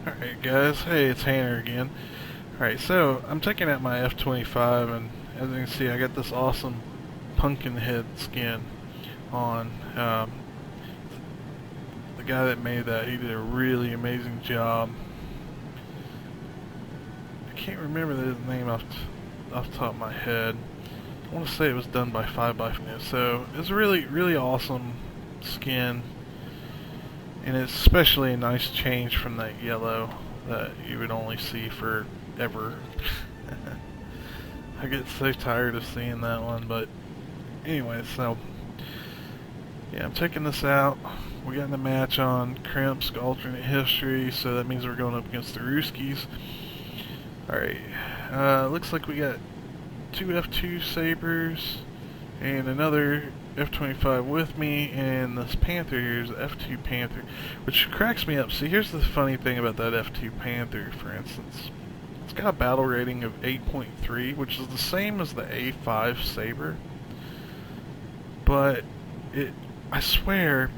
Alright guys, hey, it's Hanner again. Alright, so I'm taking out my F-25 and as you can see I got this awesome pumpkin head skin on. The guy that made that, he did a really amazing job. I can't remember his name off the top of my head. I want to say it was done by 5x5. So it's a really awesome skin. And it's especially a nice change from that yellow that you would only see forever. I get so tired of seeing that one, but anyway, so yeah, I'm taking this out. We got in the match on Crimp's alternate history, so that means we're going up against the Ruskies. Alright, looks like we got two F2 Sabres and another F-25 with me, and this Panther here is the F2 Panther, which cracks me up. See, here's the funny thing about that F2 Panther, for instance. It's got a battle rating of 8.3, which is the same as the A5 Sabre, but I swear,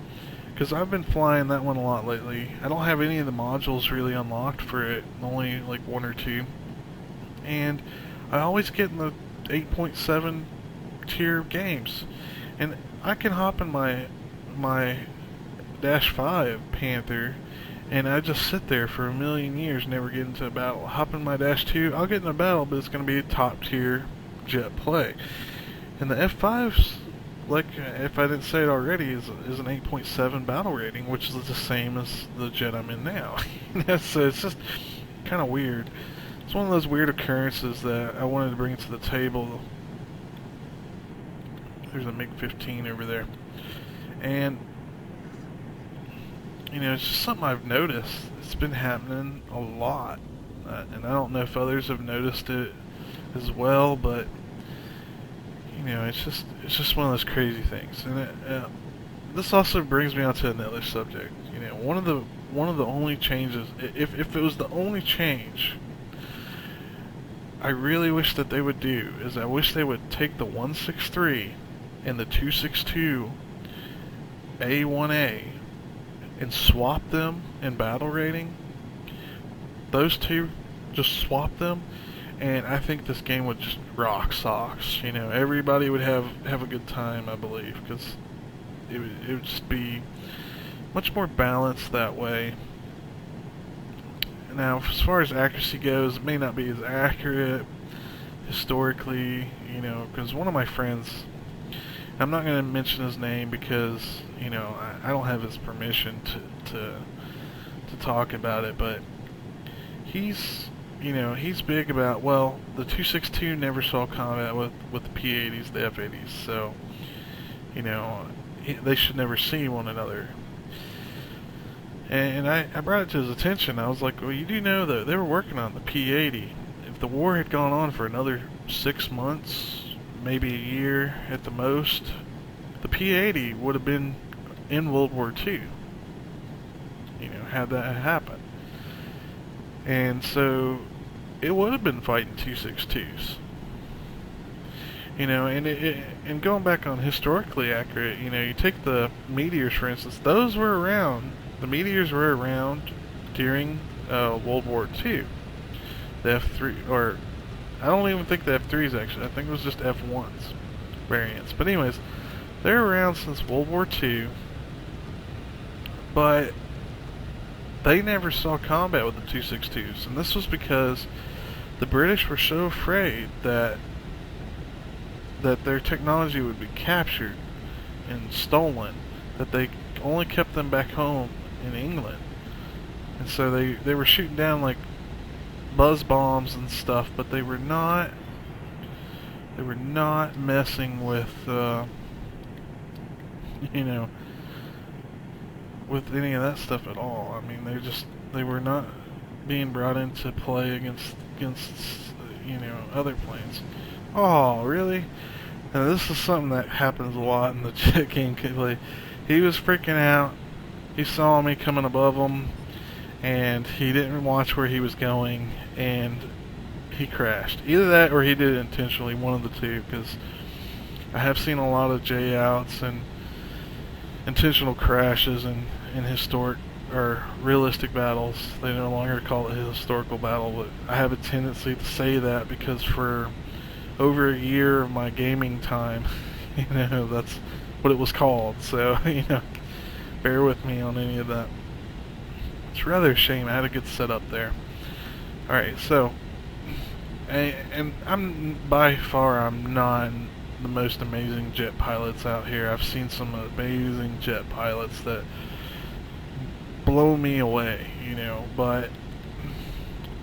because I've been flying that one a lot lately, I don't have any of the modules really unlocked for it, only like one or two, and I always get in the 8.7 tier games. And I can hop in my Dash 5 Panther, and I just sit there for a million years, never get into a battle. Hop in my Dash 2, I'll get in a battle, but it's going to be a top tier jet play. And the F5's, like, if I didn't say it already, is an 8.7 battle rating, which is the same as the jet I'm in now. So it's just kind of weird. It's one of those weird occurrences that I wanted to bring to the table. There's a MiG-15 over there. And, you know, it's just something I've noticed. It's been happening a lot. And I don't know if others have noticed it as well, but, you know, it's just one of those crazy things. And this also brings me on to another subject. You know, one of the only changes, if it was the only change I really wish that they would do, is I wish they would take the 163 and the 262 A1A and swap them in battle rating. Those two, just swap them, and I think this game would just rock socks. You know, everybody would have a good time, I believe, because it would just be much more balanced that way. Now, as far as accuracy goes, it may not be as accurate historically, you know, because one of my friends, I'm not going to mention his name because, you know, I don't have his permission to talk about it, but he's, you know, he's big about, well, the 262 never saw combat with the P-80s, the F-80s, so, you know, they should never see one another. And I brought it to his attention. I was like, well, you do know that they were working on the P-80. If the war had gone on for another 6 months, maybe a year at the most, the P-80 would have been in World War II. You know, had that happened. And so, it would have been fighting 262s. You know, and going back on historically accurate, you know, you take the Meteors, for instance, those were around. The Meteors were around during World War II. The F3, or I don't even think the F3s actually. I think it was just F1s variants. But anyways, they're around since World War II, but they never saw combat with the 262s, and this was because the British were so afraid that their technology would be captured and stolen that they only kept them back home in England. And so they were shooting down like buzz bombs and stuff, but they were not messing with you know, with any of that stuff at all. I mean, they were not being brought into play against you know, other planes. Oh, really? Now this is something that happens a lot in the jet game gameplay. He was freaking out. He saw me coming above him, and he didn't watch where he was going, and he crashed. Either that or he did it intentionally, one of the two, because I have seen a lot of J-outs and intentional crashes in historic are realistic battles. They no longer call it a historical battle, but I have a tendency to say that because for over a year of my gaming time, that's what it was called. So, bear with me on any of that. It's rather a shame. I had a good setup there. Alright, so, and I'm not the most amazing jet pilots out here. I've seen some amazing jet pilots that blow me away, but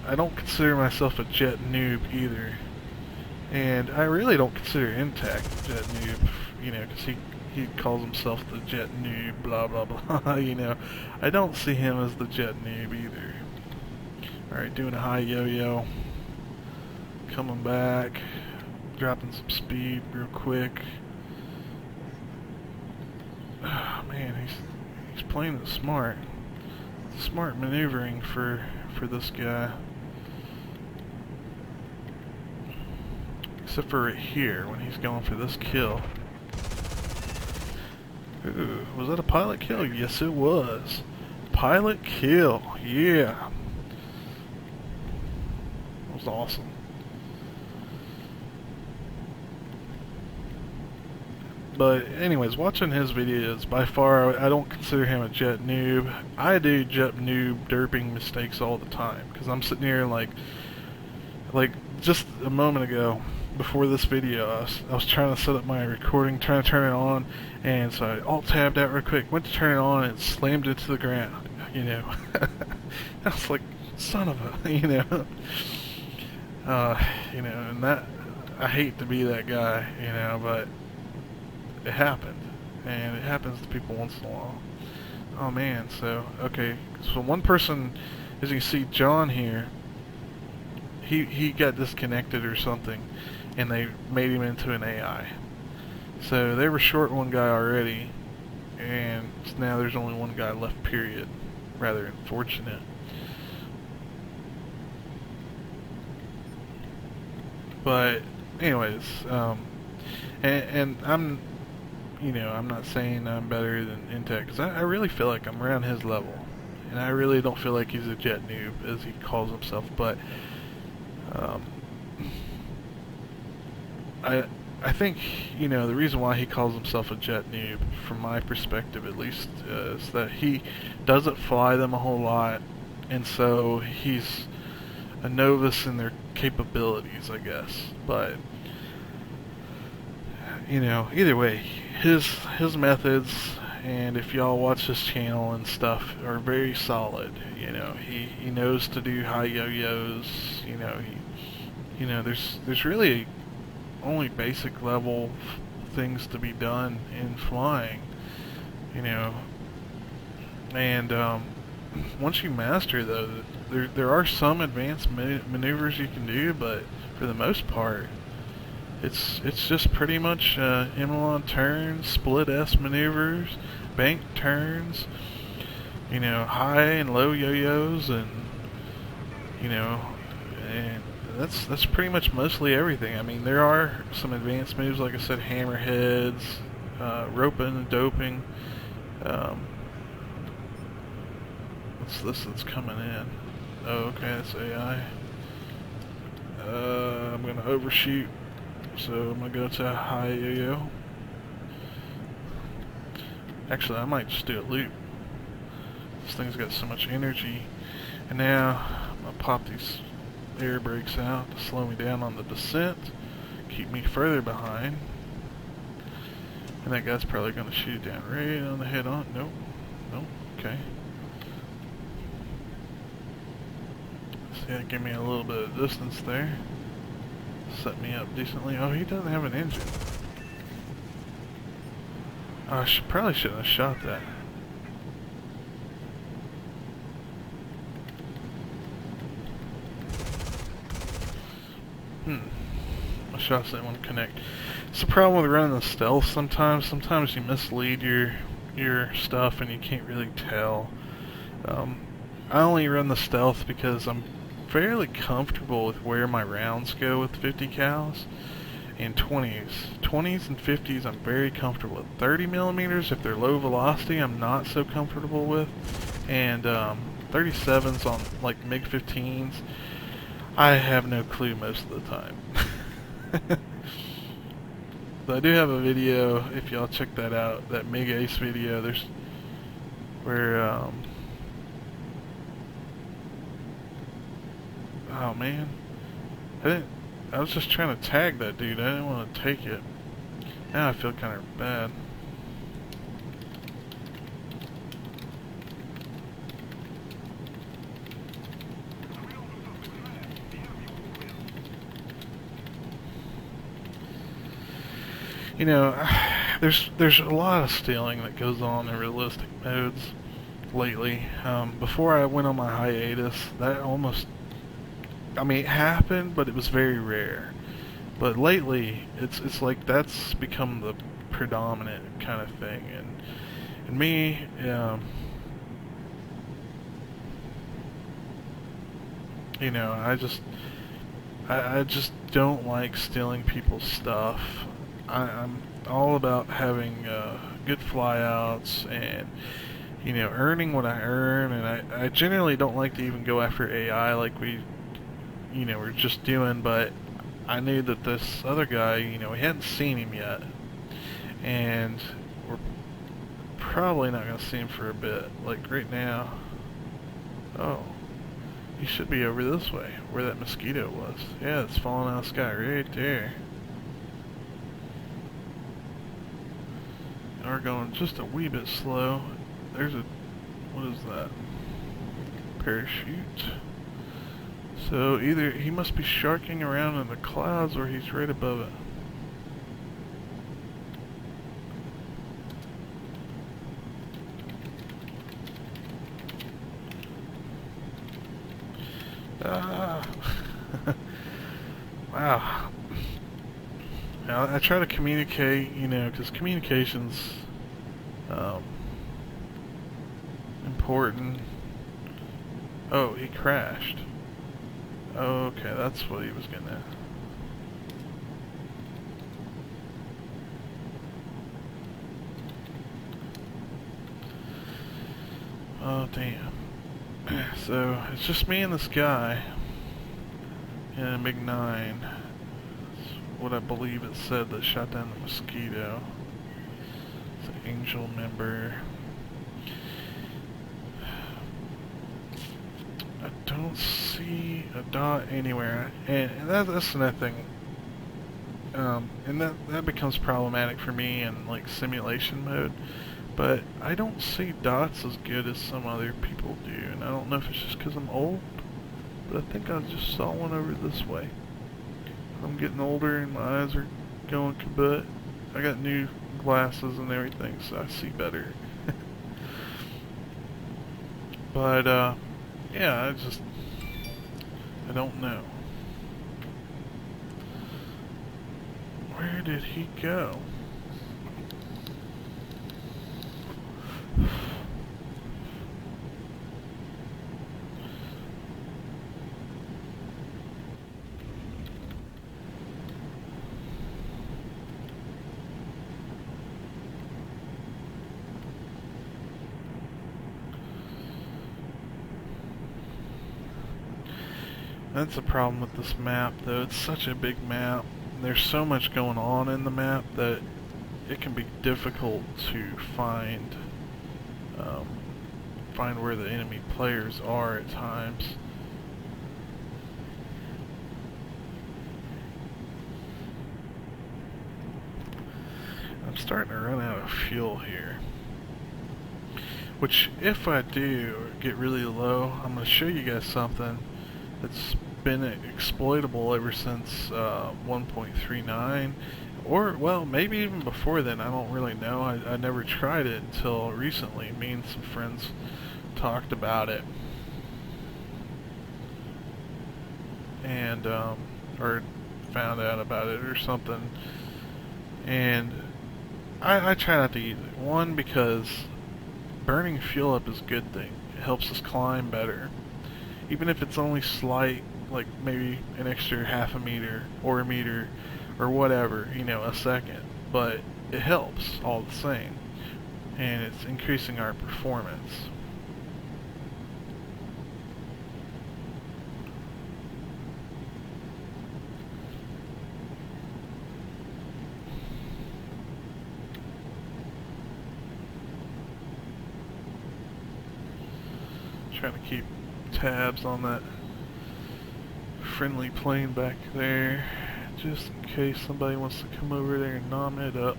I don't consider myself a jet noob either. And I really don't consider Intact a jet noob, because he calls himself the jet noob, blah blah blah, I don't see him as the jet noob either. Alright, doing a high yo-yo. Coming back. Dropping some speed real quick. Oh man, he's playing it smart. Smart maneuvering for this guy. Except for right here, when he's going for this kill. Ooh, was that a pilot kill? Yes, it was. Pilot kill, yeah. That was awesome. But anyways, watching his videos, by far, I don't consider him a jet noob. I do jet noob derping mistakes all the time. Because I'm sitting here like just a moment ago, before this video, I was trying to set up my recording, trying to turn it on, and so I alt-tabbed out real quick, went to turn it on, and it slammed into the ground, I was like, son of a, and that, I hate to be that guy, but it happened, and it happens to people once in a while. Oh man, so one person, as you can see, John here, he got disconnected or something, and they made him into an AI. So they were short one guy already, and now there's only one guy left, period. Rather unfortunate. But anyways, and I'm not saying I'm better than Intact, because I really feel like I'm around his level, and I really don't feel like he's a jet noob, as he calls himself, but I think, the reason why he calls himself a jet noob, from my perspective at least, is that he doesn't fly them a whole lot, and so he's a novice in their capabilities, I guess. But either way, his methods, and if y'all watch his channel and stuff, are very solid. He knows to do high yo-yos. There's really only basic level things to be done in flying. And once you master those, there are some advanced maneuvers you can do, but for the most part, it's just pretty much aileron turns, split S maneuvers, bank turns, high and low yo-yos, and and that's pretty much mostly everything. I mean, there are some advanced moves, like I said, hammerheads, roping and doping. What's this that's coming in? Oh, okay, that's AI. I'm gonna overshoot, so I'm gonna go to a high yo-yo. Actually, I might just do a loop. This thing's got so much energy. And now I'm gonna pop these air brakes out to slow me down on the descent, keep me further behind. And that guy's probably gonna shoot down right on the head on. Nope. Okay. See, that gave me a little bit of distance there. Set me up decently. Oh, he doesn't have an engine. Oh, I probably shouldn't have shot that. My shots didn't want to connect. It's the problem with running the stealth sometimes. Sometimes you mislead your stuff and you can't really tell. I only run the stealth because I'm fairly comfortable with where my rounds go with 50 cals and 20s. 20s and 50s I'm very comfortable with. 30 millimeters, if they're low velocity, I'm not so comfortable with. And 37s on like MiG-15s, I have no clue most of the time. But I do have a video, if y'all check that out, that MiG Ace video, there's where, oh man, I was just trying to tag that dude, I didn't want to take it. Now I feel kind of bad. You know, there's a lot of stealing that goes on in realistic modes lately. Before I went on my hiatus, that almost, I mean, it happened, but it was very rare. But lately, it's like that's become the predominant kind of thing, and me, you know, I just don't like stealing people's stuff. I'm all about having good flyouts and, you know, earning what I earn, and I generally don't like to even go after AI like we, you know, we're just doing, but I knew that this other guy, you know, we hadn't seen him yet, and we're probably not going to see him for a bit, like right now. Oh, he should be over this way, where that mosquito was. Yeah, it's falling out of the sky right there. We're going just a wee bit slow. There's a, what is that? Parachute. So either he must be sharking around in the clouds or he's right above it. Ah. Wow. Now, I try to communicate, you know, because communication's important. Oh, he crashed. Okay, that's what he was gonna. Oh, damn. So, it's just me and this guy in a MiG-9. That's what I believe it said that shot down the mosquito. It's an Angel member. I don't see a dot anywhere, and that's another thing. And that becomes problematic for me in like simulation mode. But I don't see dots as good as some other people do, and I don't know if it's just because I'm old, but I think I just saw one over this way. I'm getting older and my eyes are going kaput. I got new glasses and everything, so I see better. But, yeah, I don't know. Where did he go? That's the problem with this map, though. It's such a big map. There's so much going on in the map that it can be difficult to find where the enemy players are at times. I'm starting to run out of fuel here. Which, if I do get really low, I'm going to show you guys something that's been exploitable ever since 1.39, or well, maybe even before then. I don't really know. I never tried it until recently. Me and some friends talked about it, and or found out about it or something, and I try not to use it. One, because burning fuel up is a good thing. It helps us climb better, even if it's only slight, like maybe an extra half a meter or a meter or whatever, you know, a second, but it helps all the same, and it's increasing our performance. Trying to keep tabs on that friendly plane back there, just in case somebody wants to come over there and nom it up.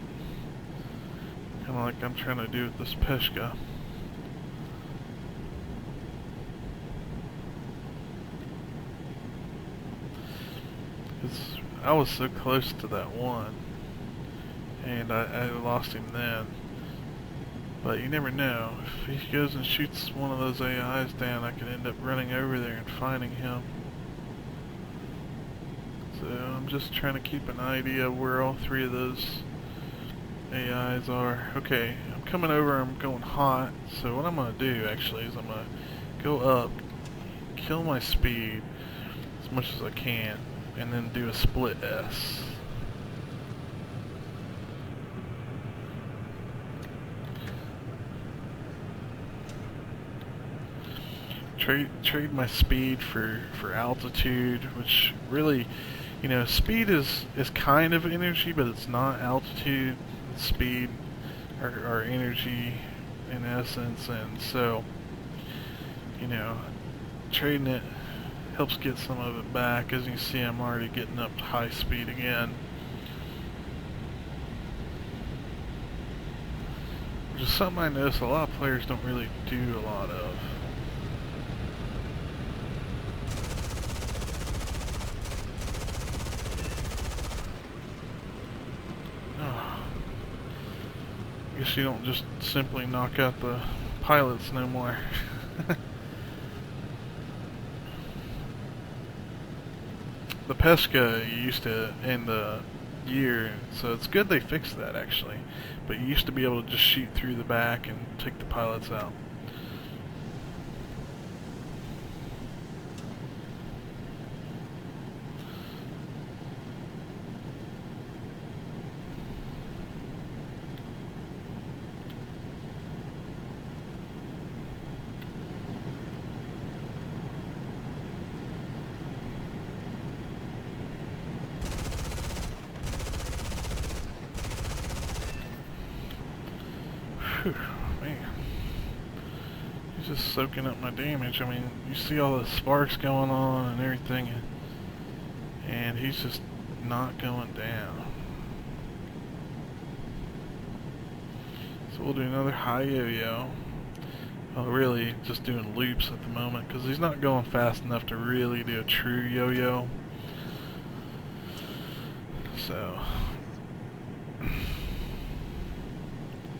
Kind of like I'm trying to do with this Peshka. I was so close to that one, and I lost him then. But you never know. If he goes and shoots one of those AIs down, I could end up running over there and finding him. So I'm just trying to keep an idea of where all three of those AIs are. Okay, I'm coming over, I'm going hot. So what I'm going to do actually is I'm going to go up, kill my speed as much as I can, and then do a split S. Trade my speed for altitude, which really, you know, speed is kind of energy, but it's not. Altitude and speed are energy in essence, and so, you know, trading it helps get some of it back. As you see, I'm already getting up to high speed again, which is something I notice a lot of players don't really do a lot of. I guess you don't just simply knock out the pilots no more. The Pesca used to end the year, so it's good they fixed that actually. But you used to be able to just shoot through the back and take the pilots out. Whew, man. He's just soaking up my damage. I mean, you see all the sparks going on and everything, and he's just not going down. So we'll do another high yo-yo. Well, really just doing loops at the moment, because he's not going fast enough to really do a true yo-yo. So...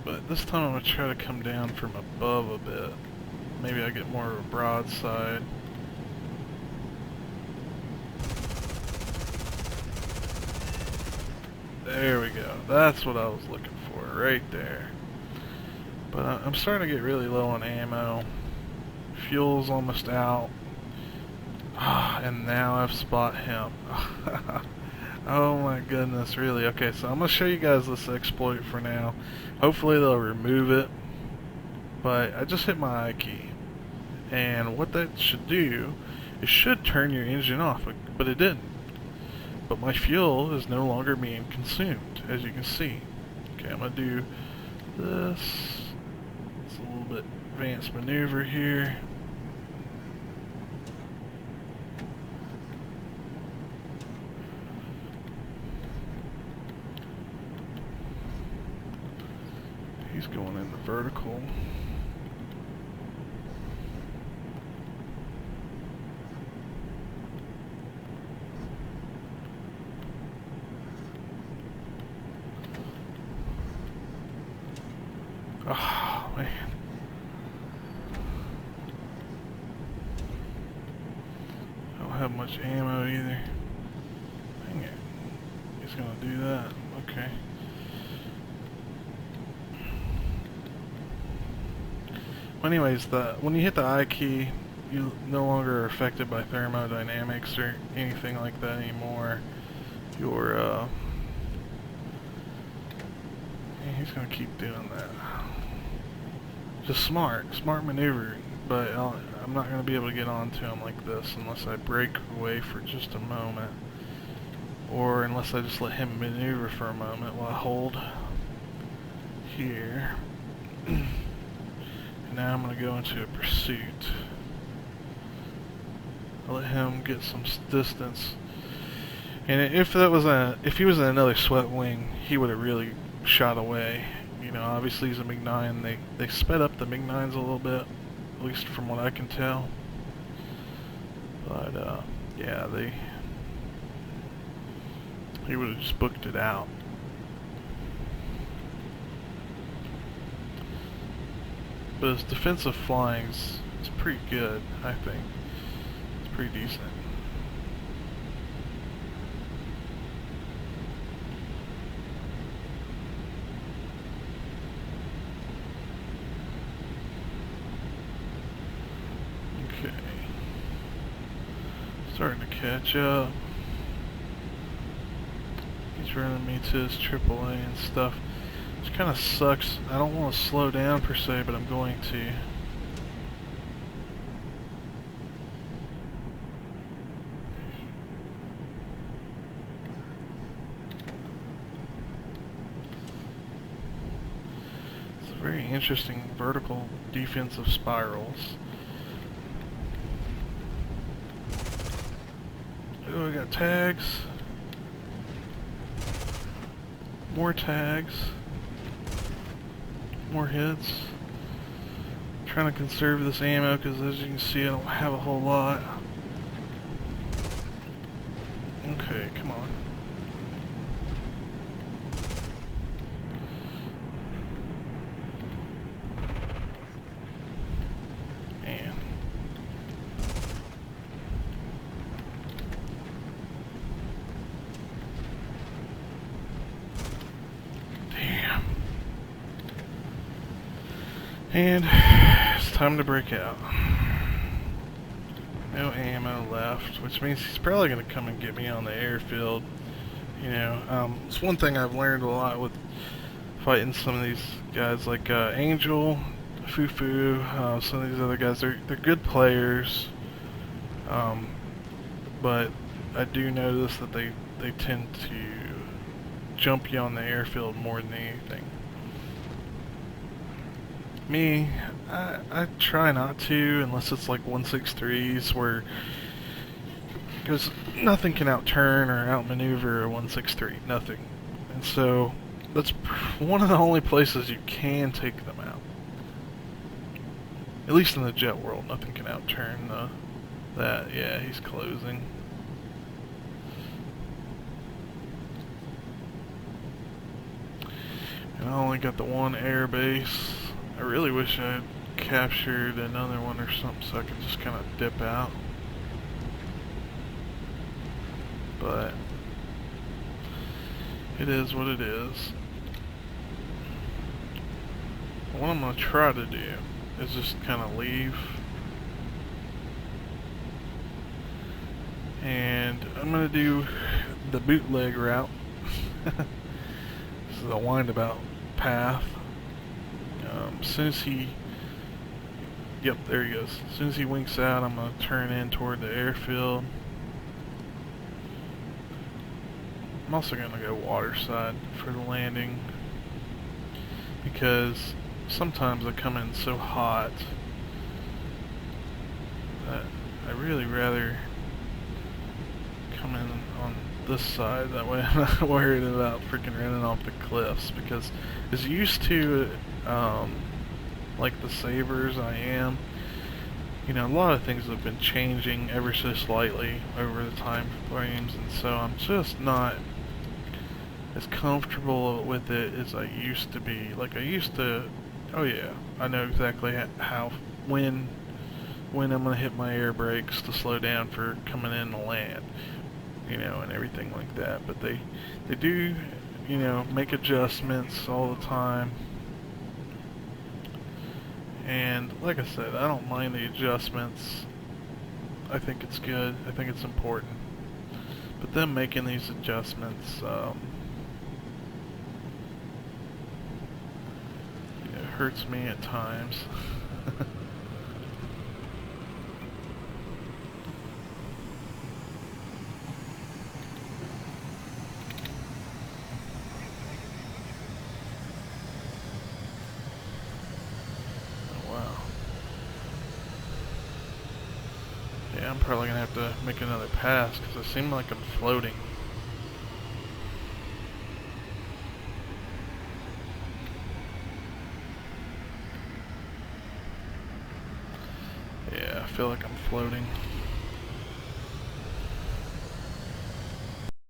but this time I'm going to try to come down from above a bit. Maybe I get more of a broadside. There we go. That's what I was looking for, right there. But I'm starting to get really low on ammo. Fuel's almost out. And now I've spot him. Oh my goodness, really? Okay, so I'm going to show you guys this exploit for now. Hopefully they'll remove it. But I just hit my I key. And what that should do, it should turn your engine off, but it didn't. But my fuel is no longer being consumed, as you can see. Okay, I'm going to do this. It's a little bit advanced maneuver here. He's going in the vertical. Oh, man. I don't have much ammo either. Dang it. He's gonna do that. Okay. Anyways, when you hit the I key, you no longer are affected by thermodynamics or anything like that anymore. Your he's gonna keep doing that. Just smart maneuvering, but I'm not gonna be able to get onto him like this unless I break away for just a moment, or unless I just let him maneuver for a moment while I hold here. Now I'm going to go into a pursuit. I let him get some distance. And if he was in another swept wing, he would have really shot away. You know, obviously he's a MiG-9. They sped up the MiG-9s a little bit, at least from what I can tell. But yeah, he would have just booked it out. But his defensive flying's is pretty good, I think. It's pretty decent. Okay. Starting to catch up. He's running me to his AAA and stuff. Which kind of sucks. I don't want to slow down per se, but I'm going to. It's a very interesting vertical defensive spirals. Oh, we got tags. More tags. More hits. I'm trying to conserve this ammo because as you can see I don't have a whole lot. Okay, come on. Man. Damn. And it's time to break out. No ammo left, which means he's probably going to come and get me on the airfield. You know, it's one thing I've learned a lot with fighting some of these guys like Angel, Fufu, some of these other guys. They're good players, but I do notice that they tend to jump you on the airfield more than anything. Me, I try not to unless it's like 163s where, because nothing can outturn or outmaneuver a 163, nothing. And so that's one of the only places you can take them out. At least in the jet world, nothing can outturn that. Yeah, he's closing. And I only got the one air base. I really wish I had captured another one or something so I could just kind of dip out. But it is what it is. What I'm going to try to do is just kind of leave. And I'm going to do the bootleg route. This is a windabout path. As soon as he, yep, there he goes. As soon as he winks out, I'm going to turn in toward the airfield. I'm also going to go waterside for the landing because sometimes I come in so hot that I really rather come in on this side. That way I'm not worried about freaking running off the cliffs, because as used to like the Sabres I am, you know, a lot of things have been changing ever so slightly over the time frames, and so I'm just not as comfortable with it as I used to be. Like I used to, oh yeah, I know exactly how, when I'm gonna hit my air brakes to slow down for coming in to land, you know, and everything like that. But they do, you know, make adjustments all the time. And like I said, I don't mind the adjustments. I think it's good. I think it's important. But them making these adjustments, it hurts me at times. Yeah, I'm probably gonna have to make another pass because I seem like I'm floating. Yeah, I feel like I'm floating.